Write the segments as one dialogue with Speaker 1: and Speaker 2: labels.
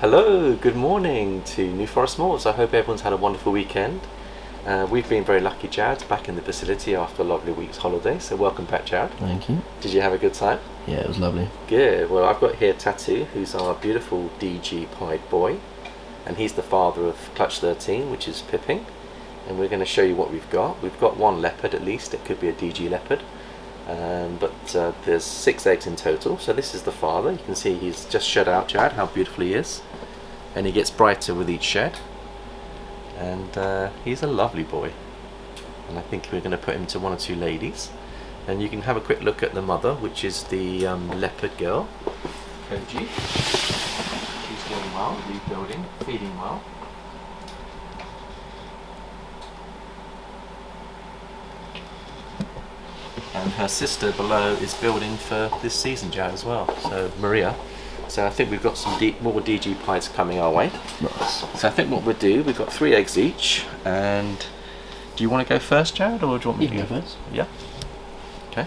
Speaker 1: Hello, good morning to New Forest Morphs. I hope everyone's had a wonderful weekend. We've been very lucky, Jared, back in the facility after a lovely week's holiday, so welcome back, Jared.
Speaker 2: Thank you.
Speaker 1: Did you have a good time?
Speaker 2: Yeah, it was lovely.
Speaker 1: Good. Well, I've got here Tattoo, who's our beautiful DG pied boy, and he's the father of Clutch 13, which is Pipping, and we're going to show you what we've got. We've got one leopard at least. It could be a DG leopard, but there's 6 eggs in total. So this is the father. You can see he's just shed out, Jared, how beautiful he is, and he gets brighter with each shed. And he's a lovely boy, and I think we're going to put him to 1 or 2 ladies, and you can have a quick look at the mother, which is the leopard girl, Koji. She's doing well, rebuilding, feeding well. And her sister below is building for this season, Jared, as well, so Maria. So I think we've got some more DG pies coming our way.
Speaker 2: Nice.
Speaker 1: So I think what we'll do, we've got 3 eggs each, and do you want to go first, Jared, or do you want me to go
Speaker 2: first?
Speaker 1: Yeah. Okay.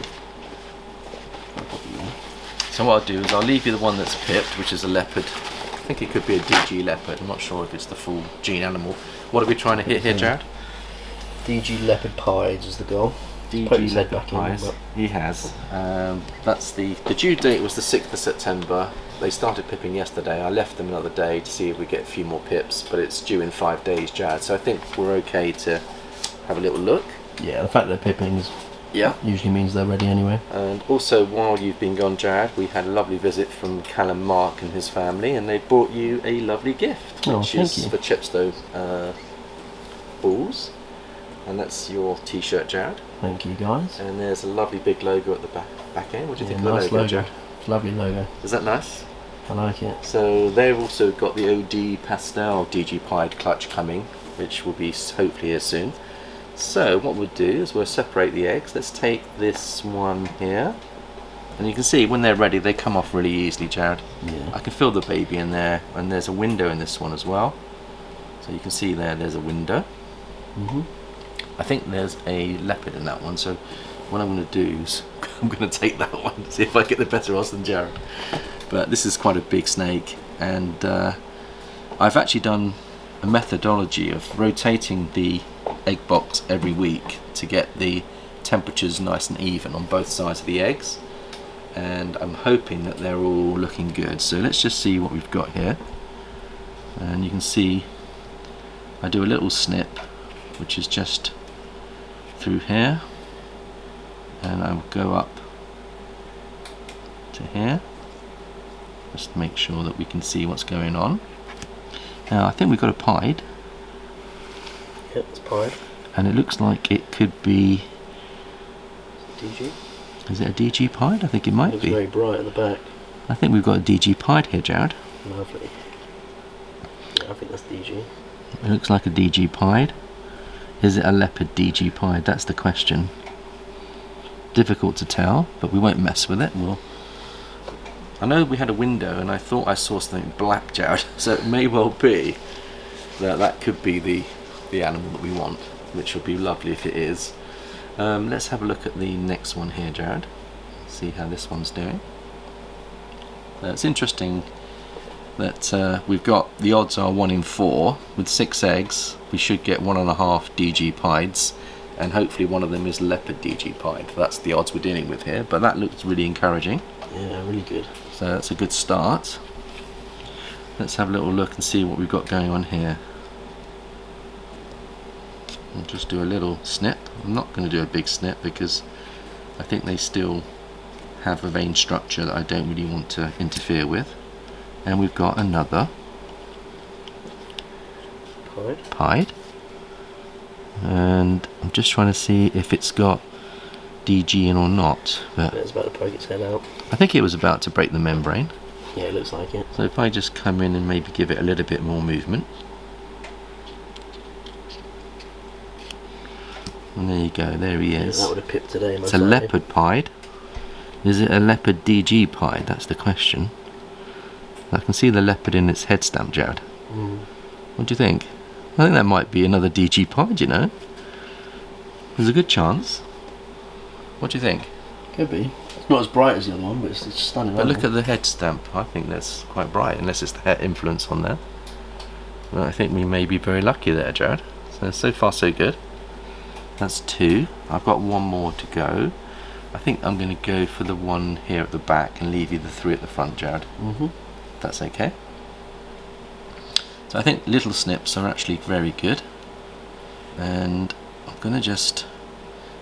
Speaker 1: So what I'll do is I'll leave you the one that's pipped, which is a leopard. I think it could be a DG leopard. I'm not sure if it's the full gene animal. What are we trying to hit here, Jared?
Speaker 2: DG leopard pies is the goal.
Speaker 1: DG leopard pies. He has. That's the due date was the 6th of September. They started pipping yesterday. I left them another day to see if we get a few more pips, but it's due in 5 days, Jared. So I think we're okay to have a little look.
Speaker 2: Yeah, the fact that they're pippings usually means they're ready anyway.
Speaker 1: And also, while you've been gone, Jared, we had a lovely visit from Callum Mark and his family, and they brought you a lovely gift, which is for Chipstow balls. And that's your t-shirt, Jared.
Speaker 2: Thank you, guys.
Speaker 1: And there's a lovely big logo at the back end. What do you think of the
Speaker 2: nice
Speaker 1: logo, Jared?
Speaker 2: It's a lovely logo.
Speaker 1: Is that nice?
Speaker 2: I like it.
Speaker 1: So they've also got the OD Pastel DG Pied clutch coming, which will be hopefully here soon. So what we'll do is we'll separate the eggs. Let's take this one here, and you can see when they're ready they come off really easily, Jared.
Speaker 2: Yeah.
Speaker 1: I can feel the baby in there, and there's a window in this one as well. So you can see there's a window. I think there's a leopard in that one, so what I'm going to do is I'm going to take that one, see if I get the better odds than Jared. But this is quite a big snake, and I've actually done a methodology of rotating the egg box every week to get the temperatures nice and even on both sides of the eggs, and I'm hoping that they're all looking good. So let's just see what we've got here, and you can see I do a little snip which is just through here, and I'll go up to here just to make sure that we can see what's going on. Now I think we've got a pied.
Speaker 2: Yep, it's pied.
Speaker 1: And it looks like it could be
Speaker 2: DG.
Speaker 1: Is it a DG pied? I think it might be.
Speaker 2: It's very bright at the back.
Speaker 1: I think we've got a DG pied here, Jared.
Speaker 2: Lovely. Yeah, I think that's DG.
Speaker 1: It looks like a DG pied. Is it a leopard DG pied? That's the question. Difficult to tell, but we won't mess with it. I know we had a window and I thought I saw something black, Jared, so it may well be that could be the animal that we want, which would be lovely if it is. Let's have a look at the next one here, Jared. See how this one's doing. It's interesting that we've got, the odds are 1 in 4. With 6 eggs we should get 1.5 DG pieds, and hopefully one of them is leopard DG pied. That's the odds we're dealing with here, but that looks really encouraging.
Speaker 2: Yeah, really good.
Speaker 1: So that's a good start. Let's have a little look and see what we've got going on here. I'll just do a little snip. I'm not going to do a big snip because I think they still have a vein structure that I don't really want to interfere with. And we've got another pied. And I'm just trying to see if it's got DG in or not. But
Speaker 2: it's about to poke its head out.
Speaker 1: I think it was about to break the membrane.
Speaker 2: Yeah, it looks like it.
Speaker 1: So if I just come in and maybe give it a little bit more movement. And there you go, there he is.
Speaker 2: Yeah, that would have pipped today.
Speaker 1: It's a leopard pied. Is it a leopard DG pied? That's the question. I can see the leopard in its head stamp, Jared. What do you think? I think that might be another DG pied, you know. There's a good chance. What do you think?
Speaker 2: Could be. It's not as bright as the other one, but it's stunning.
Speaker 1: But look at the head stamp. I think that's quite bright, unless it's the hair influence on there. Well, I think we may be very lucky there, Jared. So far so good. That's 2. I've got 1 more to go. I think I'm going to go for the one here at the back and leave you the 3 at the front, Jared. That's okay. So I think little snips are actually very good. And I'm going to just...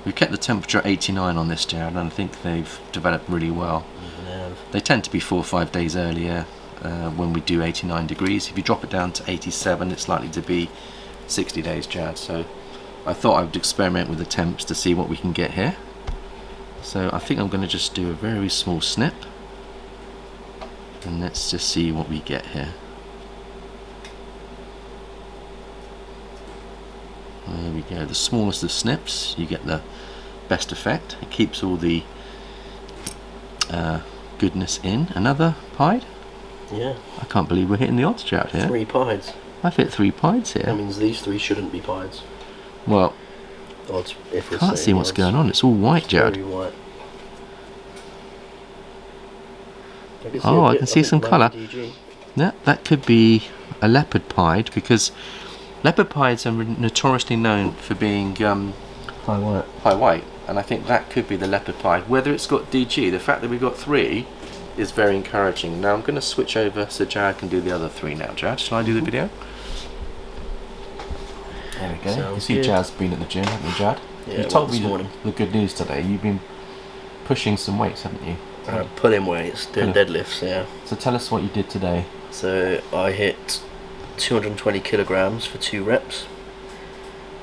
Speaker 1: We've kept the temperature at 89 on this, Jared, and I think they've developed really well. They tend to be 4 or 5 days earlier when we do 89 degrees. If you drop it down to 87, it's likely to be 60 days, Jared. So I thought I would experiment with the temps to see what we can get here. So I think I'm going to just do a very small snip. And let's just see what we get here. There we go. The smallest of snips, you get the best effect. It keeps all the goodness in. Another pied?
Speaker 2: Yeah.
Speaker 1: I can't believe we're hitting the odds, Jared, here.
Speaker 2: 3 pieds.
Speaker 1: I've hit 3 pieds here.
Speaker 2: That means these 3 shouldn't be pieds.
Speaker 1: Well,
Speaker 2: Odds, if we're
Speaker 1: can't see what's
Speaker 2: odds.
Speaker 1: going on. It's all white, Jared.
Speaker 2: Very white.
Speaker 1: I can see some colour. Yeah, that could be a leopard pied, because leopard pieds are notoriously known for being
Speaker 2: High white.
Speaker 1: high white, and I think that could be the leopard pied. Whether it's got DG, the fact that we've got 3 is very encouraging. Now I'm going to switch over so Jared can do the other 3 now. Jared, shall I do the video? There we go.
Speaker 2: Sounds
Speaker 1: you see
Speaker 2: good.
Speaker 1: Jared's been at the gym, haven't you, Jared?
Speaker 2: Yeah,
Speaker 1: you told
Speaker 2: this
Speaker 1: me
Speaker 2: morning.
Speaker 1: the good news today. You've been pushing some weights, haven't you?
Speaker 2: Pulling weights, doing deadlifts, yeah.
Speaker 1: So tell us what you did today.
Speaker 2: So I hit 220 kilograms for 2 reps.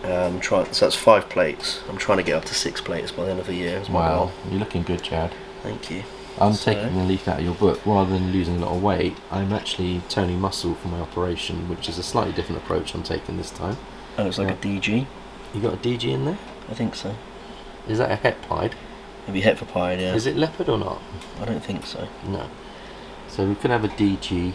Speaker 2: So that's 5 plates. I'm trying to get up to 6 plates by the end of the year. Is my goal.
Speaker 1: You're looking good, Jared.
Speaker 2: Thank you.
Speaker 1: I'm taking a leaf out of your book. Rather than losing a lot of weight, I'm actually toning muscle for my operation, which is a slightly different approach I'm taking this time.
Speaker 2: That looks like a DG.
Speaker 1: You got a DG in there?
Speaker 2: I think so.
Speaker 1: Is that a het pied?
Speaker 2: Maybe het for pied, yeah.
Speaker 1: Is it leopard or not?
Speaker 2: I don't think so.
Speaker 1: No. So we could have a DG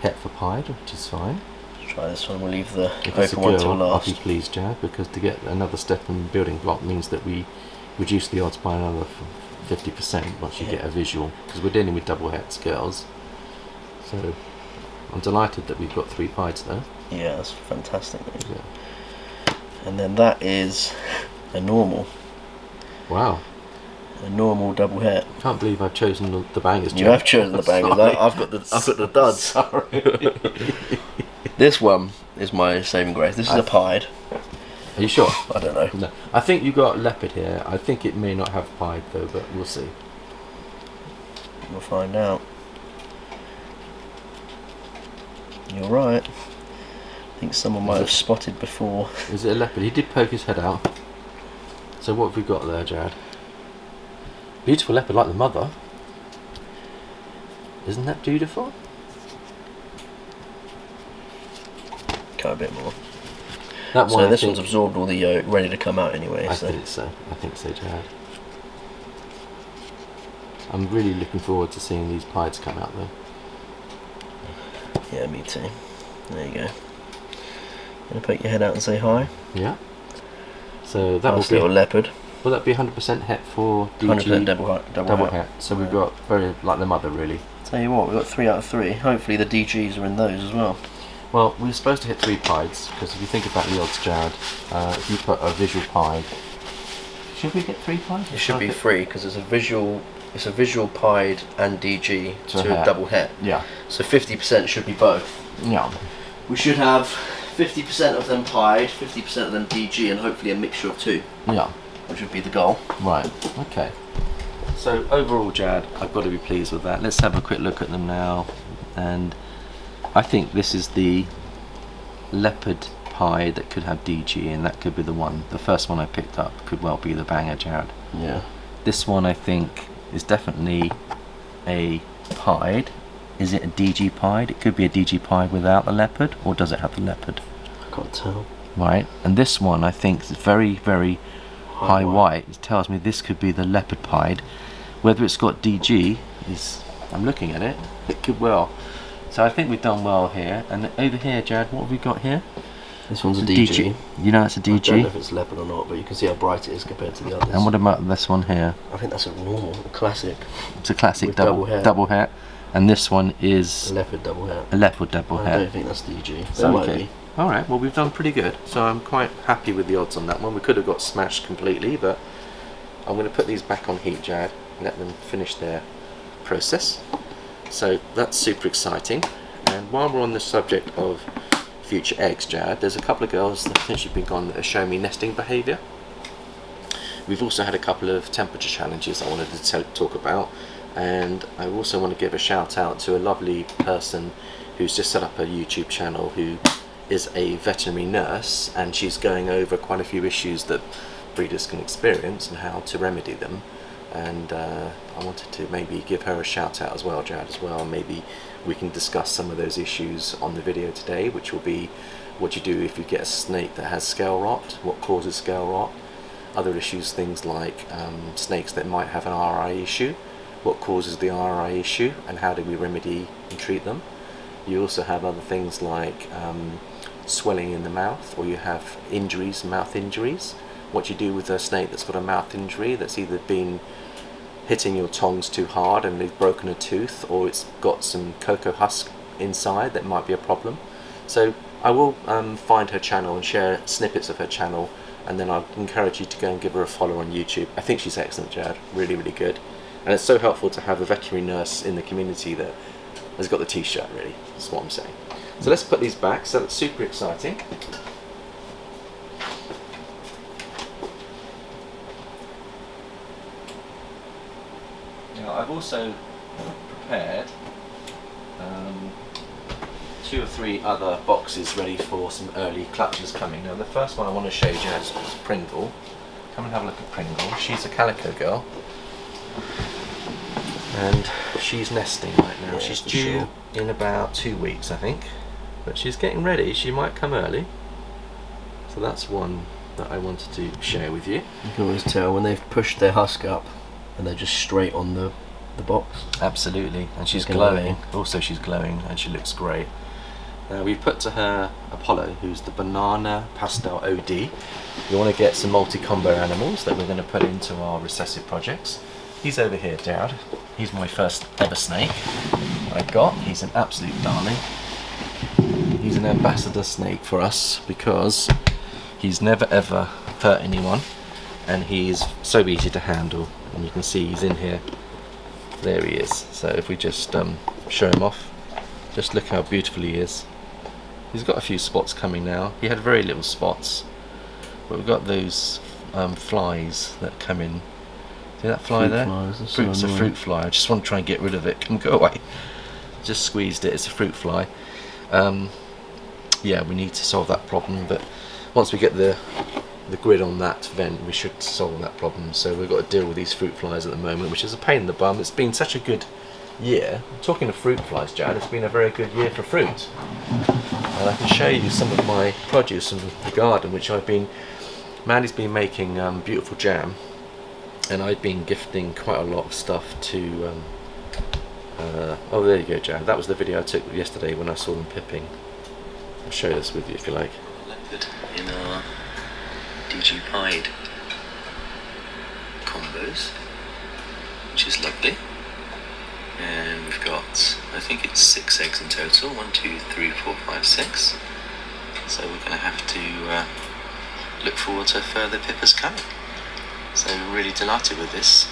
Speaker 1: het for pied, which is fine.
Speaker 2: Let's try this one. We'll leave the
Speaker 1: If it's a
Speaker 2: open one till
Speaker 1: girl, I'll
Speaker 2: last.
Speaker 1: be pleased, Jared, because to get another step in building block means that we reduce the odds by another 50% once you get a visual, because we're dealing with double hets girls. So I'm delighted that we've got 3 pieds though.
Speaker 2: Yeah, that's fantastic.
Speaker 1: Yeah.
Speaker 2: And then that is a normal.
Speaker 1: Wow.
Speaker 2: A normal double het.
Speaker 1: Can't believe I've chosen the bangers.
Speaker 2: You have chosen the bangers. I've got the duds.
Speaker 1: Sorry.
Speaker 2: This one is my saving grace. This is a pied.
Speaker 1: Are you sure?
Speaker 2: I don't know.
Speaker 1: No. I think you got leopard here. I think it may not have pied though, but we'll see.
Speaker 2: We'll find out. You're right. I think someone might have spotted before.
Speaker 1: Is it a leopard? He did poke his head out. So what have we got there, Jared? Beautiful leopard, like the mother. Isn't that beautiful?
Speaker 2: Go a bit more.
Speaker 1: That one,
Speaker 2: So this
Speaker 1: I
Speaker 2: one's
Speaker 1: think,
Speaker 2: absorbed all the yolk, ready to come out anyway.
Speaker 1: I
Speaker 2: So
Speaker 1: think so. I think so, Jared. I'm really looking forward to seeing these pieds come out though.
Speaker 2: yeah, me too. There you go. Gonna poke your head out and say hi.
Speaker 1: Yeah. So that will
Speaker 2: Nice
Speaker 1: be.
Speaker 2: little leopard.
Speaker 1: Will that be 100% het for
Speaker 2: 100%
Speaker 1: DG?
Speaker 2: double
Speaker 1: Het. So we've got very like the mother really.
Speaker 2: Tell you what, we've got 3 out of 3. Hopefully the DGs are in those as well.
Speaker 1: Well, we were supposed to hit 3 pieds because if you think about the odds, Jared, if you put a visual pied, should we get 3 pieds?
Speaker 2: It should be 3 because it's a visual. It's a visual pied and DG
Speaker 1: To a
Speaker 2: to a
Speaker 1: het.
Speaker 2: double het.
Speaker 1: Yeah.
Speaker 2: So 50% should be both.
Speaker 1: Yeah.
Speaker 2: We should have 50% of them pied, 50% of them DG, and hopefully a mixture of 2,
Speaker 1: Yeah.
Speaker 2: which would be the goal.
Speaker 1: Right. Okay. So overall, Jared, I've got to be pleased with that. Let's have a quick look at them now, and I think this is the leopard pie that could have DG, and that could be the one. The first one I picked up could well be the banger, Jared.
Speaker 2: Yeah.
Speaker 1: This one I think is definitely a pied. Is it a DG pied? It could be a DG pied without the leopard, or does it have the leopard?
Speaker 2: I can't tell.
Speaker 1: Right, and this one I think is very, very high white. It tells me this could be the leopard pied. Whether it's got DG is, I'm looking at it, it could well. So I think we've done well here. And over here, Jared, what have we got here?
Speaker 2: This one's a DG.
Speaker 1: You know it's a
Speaker 2: I don't know
Speaker 1: DG?
Speaker 2: if it's leopard or not, but you can see how bright it is compared to the others.
Speaker 1: And what about this one here?
Speaker 2: I think that's a normal, a classic.
Speaker 1: It's a classic
Speaker 2: With
Speaker 1: double hat. And this one is
Speaker 2: A leopard double hat.
Speaker 1: a leopard double
Speaker 2: I
Speaker 1: hat.
Speaker 2: don't think that's DG. That might be.
Speaker 1: Alright, well we've done pretty good. So I'm quite happy with the odds on that one. We could have got smashed completely, but I'm going to put these back on heat, Jad, and let them finish their process. So that's super exciting. And while we're on the subject of future eggs, Jad, there's a couple of girls that since you've been gone that have shown me nesting behaviour. We've also had a couple of temperature challenges I wanted to talk about, and I also want to give a shout out to a lovely person who's just set up a YouTube channel who is a veterinary nurse, and she's going over quite a few issues that breeders can experience and how to remedy them. And I wanted to maybe give her a shout out as well, Jad, as well. Maybe we can discuss some of those issues on the video today, which will be what you do if you get a snake that has scale rot, what causes scale rot, other issues, things like snakes that might have an RI issue, what causes the RI issue and how do we remedy and treat them. You also have other things like swelling in the mouth, or you have injuries, mouth injuries. What you do with a snake that's got a mouth injury that's either been hitting your tongs too hard and they've broken a tooth, or it's got some cocoa husk inside that might be a problem. So I will find her channel and share snippets of her channel, and then I'll encourage you to go and give her a follow on YouTube. I think she's excellent, Jad, really, really good. And it's so helpful to have a veterinary nurse in the community that has got the t-shirt, really. That's what I'm saying. So let's put these back. So that's super exciting. Now I've also prepared 2 or 3 other boxes ready for some early clutches coming. Now the first one I want to show you is Pringle. Come and have a look at Pringle. She's a calico girl, and she's nesting right now.
Speaker 2: Yeah,
Speaker 1: she's due in about 2 weeks, I think, but she's getting ready. She might come early, so that's one that I wanted to share with you.
Speaker 2: You can always tell when they've pushed their husk up and they're just straight on the box.
Speaker 1: Absolutely, and she's
Speaker 2: Glowing.
Speaker 1: glowing. Also she's glowing and she looks great. Now we've put to her Apollo, who's the Banana Pastel OD. We want to get some multi-combo animals that we're going to put into our recessive projects. He's over here, Jared. He's my first ever snake I got. He's an absolute darling. He's an ambassador snake for us because he's never ever hurt anyone, and he's so easy to handle. And you can see he's in here. There he is. So if we just show him off, just look how beautiful he is. He's got a few spots coming now. He had very little spots, but we've got those flies that come in. See that fly there? It's a fruit fly. I just want to try and get rid of it. Come go away. Just squeezed it. It's a fruit fly. Yeah, we need to solve that problem, but once we get the grid on that vent, we should solve that problem. So we've got to deal with these fruit flies at the moment, which is a pain in the bum. It's been such a good year. Talking of fruit flies, Jad, it's been a very good year for fruit. And I can show you some of my produce from the garden, which Mandy's been making beautiful jam, and I've been gifting quite a lot of stuff to oh, there you go, Jad. That was the video I took yesterday when I saw them pipping. I'll show this with you if you like.
Speaker 3: Leopard in our DG Pied combos, which is lovely. And we've got, I think it's 6 eggs in total. 1, 2, 3, 4, 5, 6. So we're going to have to look forward to further pippers coming. So we're really delighted with this.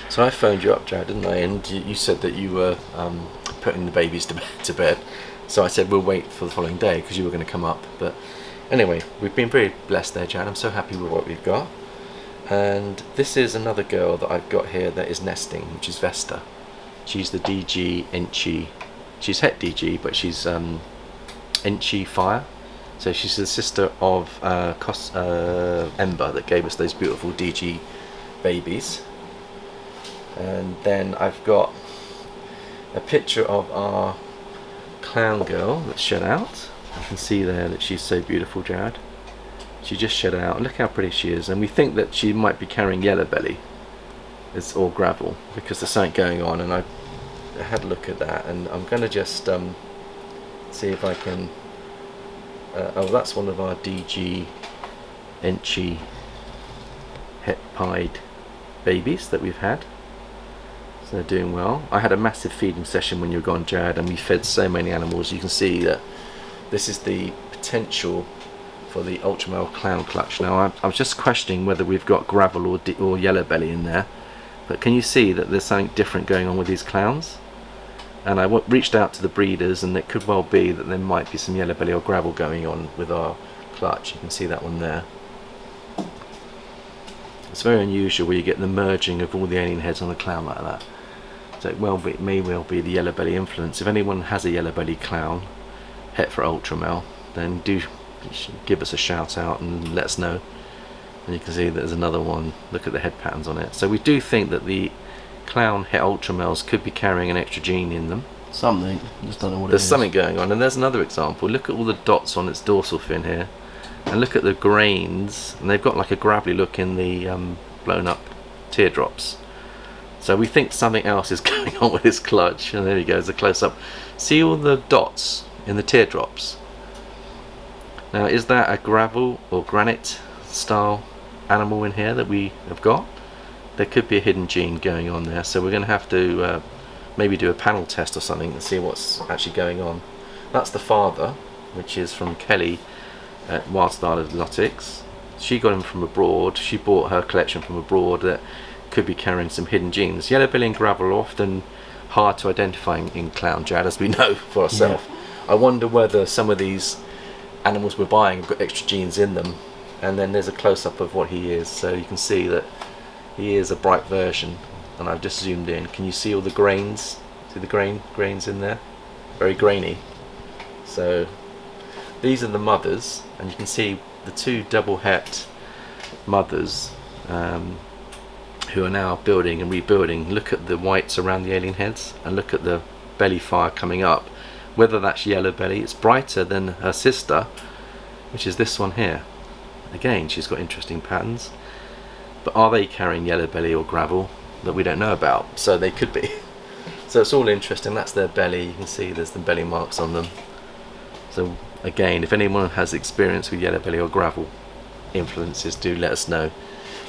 Speaker 1: So I phoned you up, Jared, didn't I? And you said that you were putting the babies to bed. So I said we'll wait for the following day because you were going to come up. But anyway, we've been pretty blessed there, Jared. I'm so happy with what we've got. And this is another girl that I've got here that is nesting, which is Vesta. She's the DG Enchi. She's het DG, but she's Enchi Fire. So she's the sister of Ember that gave us those beautiful DG babies. And then I've got a picture of our clown girl that's shed out. You can see there that she's so beautiful, Jared. She just shed out. Look how pretty she is. And we think that she might be carrying yellow belly. It's all gravel because there's something going on. And I had a look at that, and I'm going to just see if I can oh, that's one of our DG Enchi het pied babies that we've had. So they're doing well. I had a massive feeding session when you were gone, Jared, and we fed so many animals. You can see that this is the potential for the ultra male clown clutch. Now I was just questioning whether we've got gravel or yellow belly in there, but can you see that there's something different going on with these clowns? And I reached out to the breeders, and it could well be that there might be some yellow belly or gravel going on with our clutch. You can see that one there. It's very unusual where you get the merging of all the alien heads on a clown like that. So it may well be the yellow belly influence. If anyone has a yellow belly clown, het for ultra male, then do give us a shout out and let us know. And you can see there's another one. Look at the head patterns on it. So we do think that the clown het ultra males could be carrying an extra gene in them.
Speaker 2: Something, just don't know what
Speaker 1: There's
Speaker 2: it is.
Speaker 1: something going on, and there's another example. Look at all the dots on its dorsal fin here, and look at the grains, and they've got like a gravelly look in the blown up teardrops. So we think something else is going on with this clutch. And there we go, there's a close up. See all the dots in the teardrops? Now, is that a gravel or granite style animal in here that we have got? There could be a hidden gene going on there, so we're going to have to maybe do a panel test or something and see what's actually going on. That's the father, which is from Kelly at Wild Style Exotics. She got him from abroad. She bought her collection from abroad that could be carrying some hidden genes. Yellow belly and gravel are often hard to identify in clown, Jad, as we know for ourselves. Yeah. I wonder whether some of these animals we're buying have got extra genes in them. And then there's a close-up of what he is, so you can see that he is a bright version. And I've just zoomed in. Can you see all the grains? See the grains in there? Very grainy. So these are the mothers, and you can see the two double het mothers who are now building and rebuilding. Look at the whites around the alien heads, and look at the belly fire coming up. Whether that's yellow belly, it's brighter than her sister, which is this one here. Again, she's got interesting patterns. But are they carrying yellow belly or gravel that we don't know about? So they could be. So it's all interesting. That's their belly. You can see there's the belly marks on them. So again, if anyone has experience with yellow belly or gravel influences, do let us know.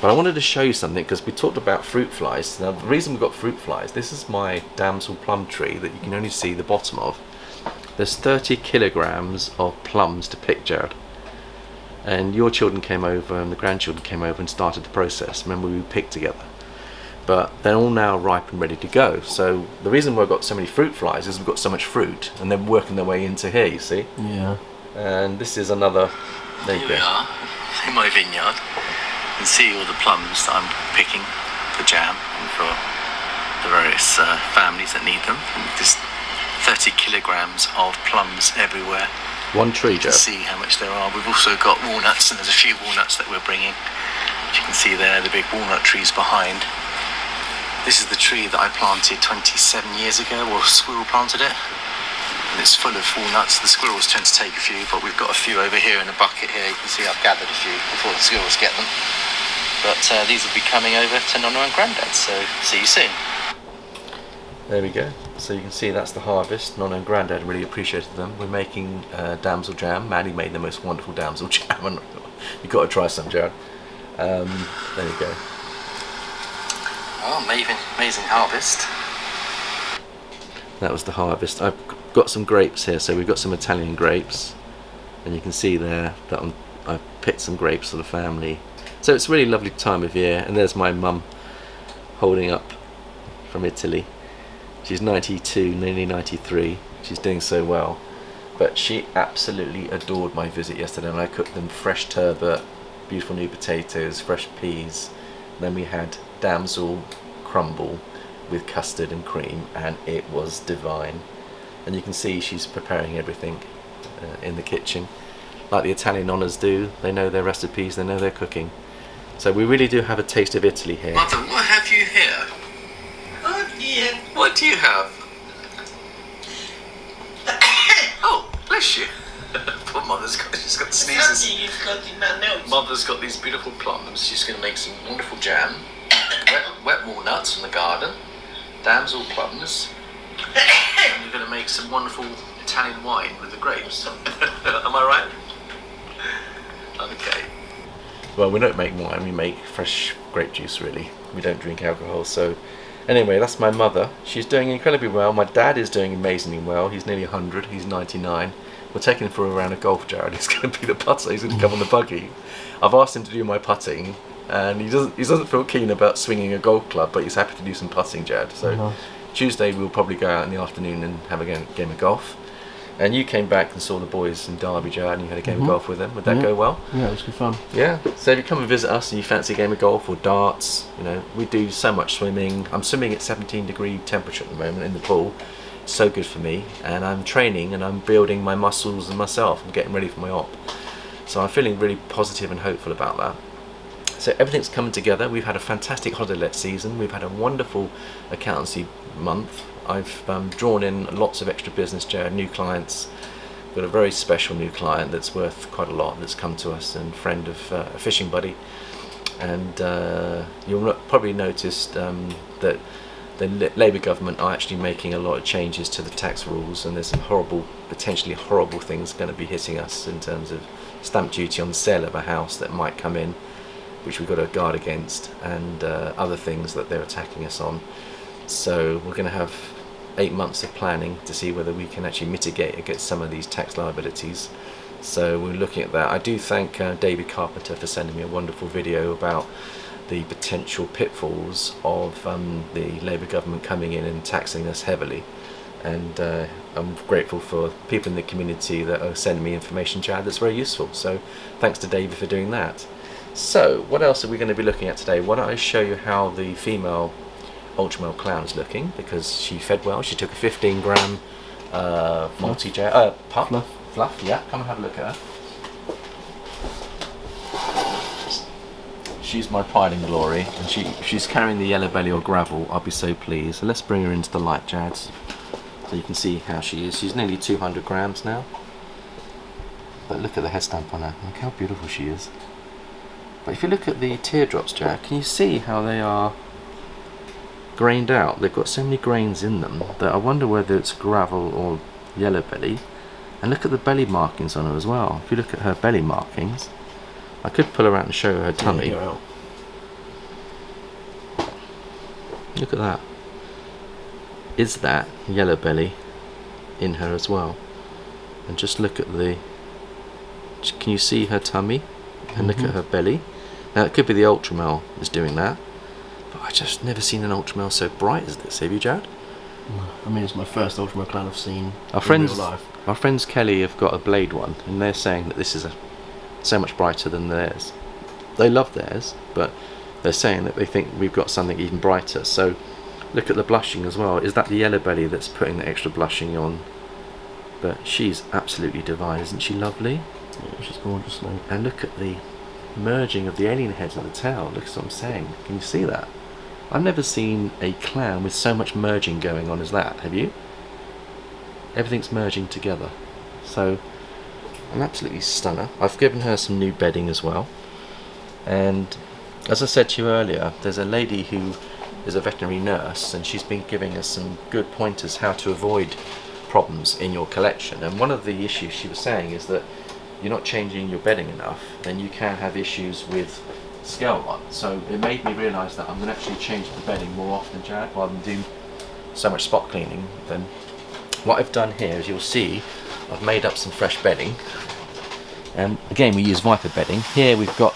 Speaker 1: But I wanted to show you something, because we talked about fruit flies. Now the reason we've got fruit flies, this is my damsel plum tree that you can only see the bottom of. There's 30 kilograms of plums to pick, Jared. And your children came over and the grandchildren came over and started the process. Remember, we picked together. But they're all now ripe and ready to go. So the reason we've got so many fruit flies is we've got so much fruit, and they're working their way into here, you see?
Speaker 2: Yeah.
Speaker 1: And this is another, there you go.
Speaker 3: Here we are, in my vineyard. You can see all the plums that I'm picking for jam and for the various families that need them. And there's 30 kilograms of plums everywhere.
Speaker 1: One tree, Joe.
Speaker 3: You can see how much there are. We've also got walnuts, and there's a few walnuts that we're bringing. As you can see there, the big walnut trees behind. This is the tree that I planted 27 years ago, or a squirrel planted it. And it's full of walnuts. The squirrels tend to take a few, but we've got a few over here in a bucket here. You can see I've gathered a few before the squirrels get them. But these will be coming over to Nonna and Grandad, so see you soon.
Speaker 1: There we go. So you can see that's the harvest. Nonna and Grandad really appreciated them. We're making damsel jam. Maddie made the most wonderful damsel jam, and you've got to try some, Jared. There you go.
Speaker 3: Oh, amazing harvest.
Speaker 1: That was the harvest. I've got some grapes here, so we've got some Italian grapes, and you can see there that I've picked some grapes for the family. So it's a really lovely time of year. And there's my mum holding up from Italy. She's 92, nearly 93. She's doing so well. But she absolutely adored my visit yesterday, and I cooked them fresh turbot, beautiful new potatoes, fresh peas. Then we had damsel crumble with custard and cream, and it was divine. And you can see she's preparing everything in the kitchen, like the Italian honours do. They know their recipes, they know their cooking. So we really do have a taste of Italy here.
Speaker 3: Mother, what have you here? Oh dear. What do you have? Oh, bless you. Poor Mother's she's got sneezes.
Speaker 4: Something you've got in my nose.
Speaker 3: Mother's got these beautiful plums. She's going to make some wonderful jam. Wet walnuts from the garden. Damsel plums. And you're going to make some wonderful Italian wine with the grapes. Am I right? Okay.
Speaker 1: Well, we don't make wine, we make fresh grape juice really. We don't drink alcohol. So anyway, that's my mother. She's doing incredibly well. My dad is doing amazingly well. He's nearly 100, he's 99. We're taking him for a round of golf, Jared. He's going to be the putter, he's going to come on the buggy. I've asked him to do my putting, and he doesn't feel keen about swinging a golf club, but he's happy to do some putting, Jared. So
Speaker 2: Nice.
Speaker 1: Tuesday we'll probably go out in the afternoon and have a game of golf. And you came back and saw the boys in Derby, Jared, and you had a game of golf with them. Would that go well?
Speaker 2: Yeah, it was good fun.
Speaker 1: Yeah. So if you come and visit us and you fancy a game of golf or darts, you know, we do so much swimming. I'm swimming at 17-degree temperature at the moment in the pool. It's so good for me. And I'm training and I'm building my muscles and myself. I'm getting ready for my op. So I'm feeling really positive and hopeful about that. So everything's coming together. We've had a fantastic holiday let season. We've had a wonderful accountancy month. I've drawn in lots of extra business, Jared, new clients. Got a very special new client that's worth quite a lot that's come to us, and friend of a fishing buddy. And you'll probably noticed that the Labour government are actually making a lot of changes to the tax rules, and there's some potentially horrible things going to be hitting us in terms of stamp duty on the sale of a house that might come in, which we've got to guard against, and other things that they're attacking us on. So we're going to have 8 months of planning to see whether we can actually mitigate against some of these tax liabilities. So we're looking at that. I do thank David Carpenter for sending me a wonderful video about the potential pitfalls of the Labour government coming in and taxing us heavily. And I'm grateful for people in the community that are sending me information, Chad, that's very useful. So thanks to David for doing that. So what else are we going to be looking at today? Why don't I show you how the female ultra male clown is looking, because she fed well. She took a 15-gram fluff. Yeah, come and have a look at her. She's my pride and glory, and she's carrying the yellow belly or gravel. I'll be so pleased. So let's bring her into the light, Jads, so you can see how she is. She's nearly 200 grams now. But look at the head stamp on her. Look how beautiful she is. But if you look at the teardrops, Jad, can you see how they are grained out? They've got so many grains in them that I wonder whether it's gravel or yellow belly. And look at the belly markings on her as well. If you look at her belly markings, I could pull her out and show her tummy.
Speaker 2: Yeah,
Speaker 1: Look at that. Is that yellow belly in her as well? And just look at the, can you see her tummy? And look at her belly. Now it could be the ultra male is doing that, but I just never seen an ultra male so bright as this. Have you, Jared?
Speaker 2: I mean, it's my first ultra male clown I've seen
Speaker 1: Our friends Kelly have got a blade one, and they're saying that this is so much brighter than theirs. They love theirs, but they're saying that they think we've got something even brighter. So look at the blushing as well. Is that the yellow belly that's putting the extra blushing on? But she's absolutely divine, isn't she lovely?
Speaker 2: Yeah, she's gorgeous now.
Speaker 1: And look at the merging of the alien heads on the tail. Look at what I'm saying. Can you see that? I've never seen a clown with so much merging going on as that. Have you? Everything's merging together. So an absolutely stunner. I've given her some new bedding as well. And as I said to you earlier, there's a lady who is a veterinary nurse, and she's been giving us some good pointers how to avoid problems in your collection. And one of the issues she was saying is that you're not changing your bedding enough, then you can have issues with scale rot. So it made me realise that I'm going to actually change the bedding more often, Jared, rather than do so much spot cleaning. Then what I've done here is, you'll see I've made up some fresh bedding, and again we use Viper bedding. Here we've got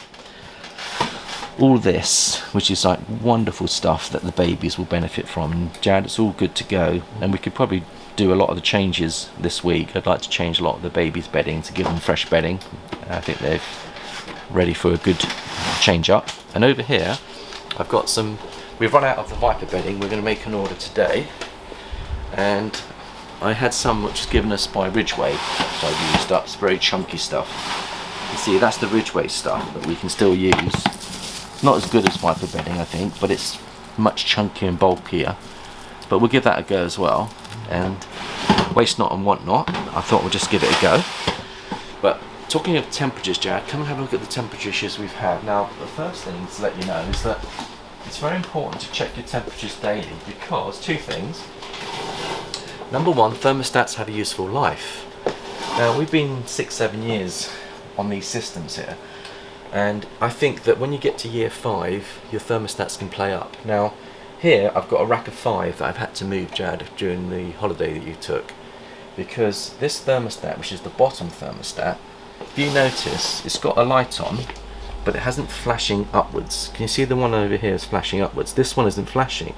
Speaker 1: all this, which is like wonderful stuff that the babies will benefit from. And Jared, it's all good to go, and we could probably do a lot of the changes this week. I'd like to change a lot of the babies' bedding to give them fresh bedding. I think they're ready for a good change up. And over here I've got some, we've run out of the Viper bedding. We're going to make an order today, and I had some which was given us by Ridgeway, which I've used up. It's very chunky stuff. You see, that's the Ridgeway stuff that we can still use. Not as good as Viper bedding, I think, but it's much chunkier and bulkier. But we'll give that a go as well. And waste not and want not, I thought we'll just give it a go. But talking of temperatures, Jared, come and have a look at the temperature issues we've had. Now, the first thing to let you know is that it's very important to check your temperatures daily, because two things. Number one, thermostats have a useful life. Now, we've been 6-7 years on these systems here, And I think that when you get to year 5, your thermostats can play up. Now, here I've got a rack of 5 that I've had to move, Jad, during the holiday that you took, because this thermostat, which is the bottom thermostat, if you notice, it's got a light on, but it hasn't flashing upwards. Can you see the one over here is flashing upwards? This one isn't flashing.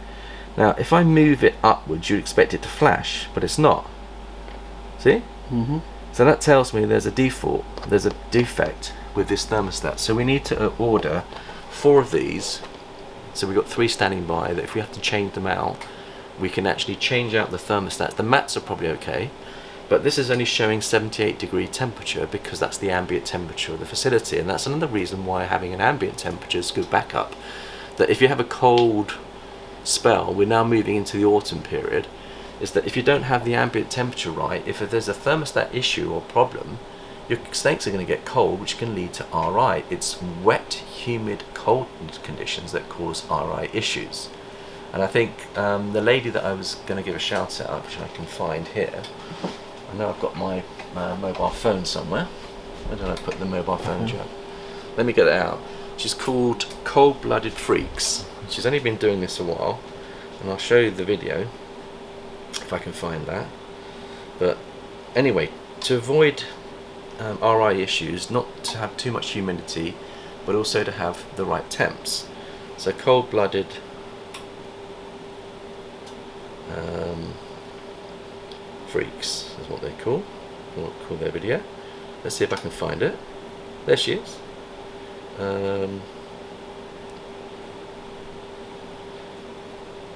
Speaker 1: Now, if I move it upwards, you'd expect it to flash, but it's not. See? Mm-hmm. So that tells me there's a defect with this thermostat. So we need to order 4 of these. So we've got 3 standing by, that if we have to change them out, we can actually change out the thermostat. The mats are probably okay, but this is only showing 78-degree temperature because that's the ambient temperature of the facility, and that's another reason why having an ambient temperature is good backup. That if you have a cold spell, we're now moving into the autumn period, is that if you don't have the ambient temperature right, if there's a thermostat issue or problem, your snakes are going to get cold, which can lead to RI. It's wet, humid, cold conditions that cause RI issues. And I think the lady that I was going to give a shout out, which I can find here, I know I've got my mobile phone somewhere. Where did I put the mobile phone, Joe? Let me get it out. She's called Cold Blooded Freaks. She's only been doing this a while, and I'll show you the video if I can find that. But anyway, to avoid RI issues, not to have too much humidity, but also to have the right temps. So cold-blooded freaks is what they call their video. Let's see if I can find it. There she is.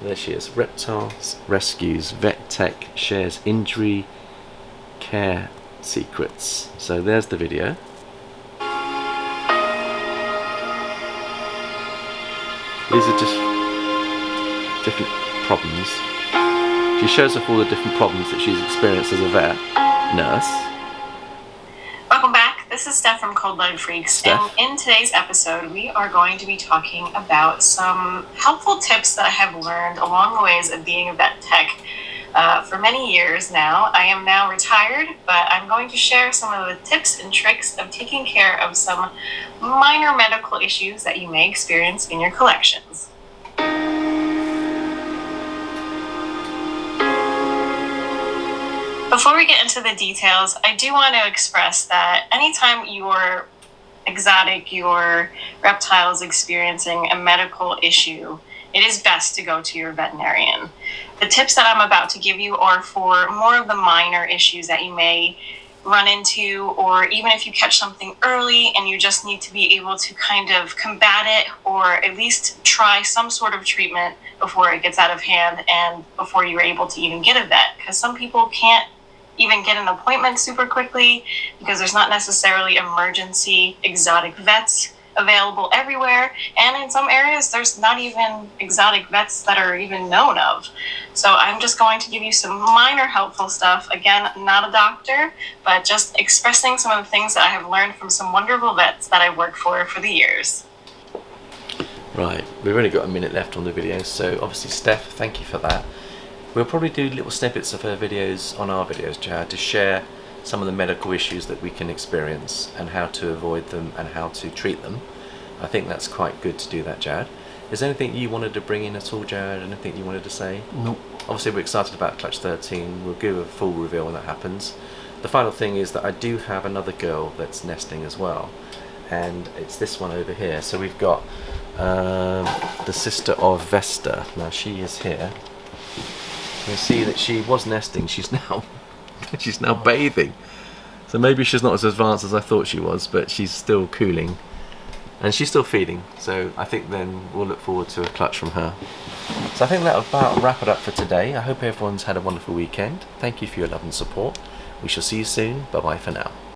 Speaker 1: There she is. Reptiles rescues, vet tech shares injury care secrets. So there's the video. These are just different problems. She shows off all the different problems that she's experienced as a vet nurse.
Speaker 4: Welcome back. This is Steph from Cold Blooded Freaks.
Speaker 1: Steph.
Speaker 4: And in today's episode, we are going to be talking about some helpful tips that I have learned along the ways of being a vet tech. For many years now. I am now retired, but I'm going to share some of the tips and tricks of taking care of some minor medical issues that you may experience in your collections. Before we get into the details, I do want to express that anytime your reptile is experiencing a medical issue, it is best to go to your veterinarian. The tips that I'm about to give you are for more of the minor issues that you may run into, or even if you catch something early and you just need to be able to kind of combat it, or at least try some sort of treatment before it gets out of hand and before you're able to even get a vet. Because some people can't even get an appointment super quickly because there's not necessarily emergency exotic vets available everywhere, and in some areas there's not even exotic vets that are even known of. So I'm just going to give you some minor helpful stuff. Again, not a doctor, but just expressing some of the things that I have learned from some wonderful vets that I've worked for the years.
Speaker 1: Right, we've only got a minute left on the video, so obviously Steph, thank you for that. We'll probably do little snippets of her videos on our videos, Jad, to share some of the medical issues that we can experience and how to avoid them and how to treat them. I think that's quite good to do that, Jad. Is there anything you wanted to bring in at all, Jad? Anything you wanted to say?
Speaker 2: Nope.
Speaker 1: Obviously we're excited about Clutch 13. We'll give a full reveal when that happens. The final thing is that I do have another girl that's nesting as well, and it's this one over here. So we've got the sister of Vesta. Now she is here. You can see that she was nesting. She's now she's now bathing. So maybe she's not as advanced as I thought she was, but she's still cooling. And she's still feeding. So I think then we'll look forward to a clutch from her. So I think that'll about wrap it up for today. I hope everyone's had a wonderful weekend. Thank you for your love and support. We shall see you soon. Bye bye for now.